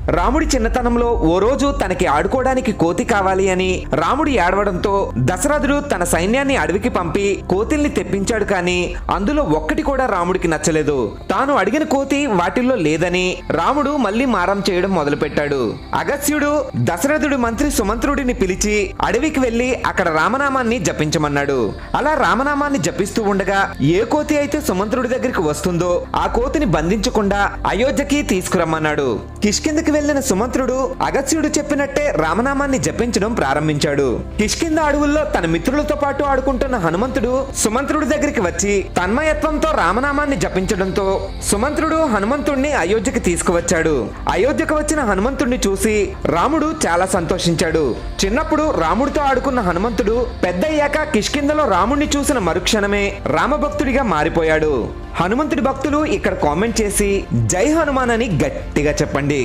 రాముడి చిన్నతనంలో ఓ రోజు తనకి ఆడుకోవడానికి కోతి కావాలి అని రాముడు ఏడవడంతో దశరథుడు తన సైన్యాన్ని అడవికి పంపి కోతిల్ని తెప్పించాడు. కానీ అందులో ఒక్కటి కూడా రాముడికి నచ్చలేదు. తాను అడిగిన కోతి వాటిల్లో లేదని రాముడు మళ్ళీ మారం చేయడం మొదలుపెట్టాడు. అగస్త్యుడు దశరథుడి మంత్రి సుమంత్రుడిని పిలిచి అడవికి వెళ్లి అక్కడ రామనామాన్ని జపించమన్నాడు. అలా రామనామాన్ని జపిస్తూ ఉండగా ఏ కోతి అయితే సుమంత్రుడి దగ్గరికి వస్తుందో ఆ కోతిని బంధించకుండా అయోధ్యకి తీసుకురమ్మన్నాడు. కిష్కిందకి వెళ్లిన సుమంత్రుడు అగస్త్యుడు చెప్పినట్టే రామనామాన్ని జపించడం ప్రారంభించాడు. కిష్కింద అడవుల్లో తన మిత్రులతో పాటు ఆడుకుంటున్న హనుమంతుడు సుమంత్రుడి దగ్గరికి వచ్చి తన్మయత్వంతో రామనామాన్ని జపించడంతో సుమంత్రుడు హనుమంతుడిని అయోధ్యకి తీసుకువచ్చాడు. అయోధ్యకు వచ్చిన హనుమంతుడిని చూసి రాముడు చాలా సంతోషించాడు. చిన్నప్పుడు రాముడితో ఆడుకున్న హనుమంతుడు పెద్దయ్యాక కిష్కిందలో రాముడిని చూసిన మరుక్షణమే రామభక్తుడిగా మారిపోయాడు. హనుమంతుడి భక్తులు ఇక్కడ కామెంట్ చేసి జై హనుమాన్ అని గట్టిగా చెప్పండి.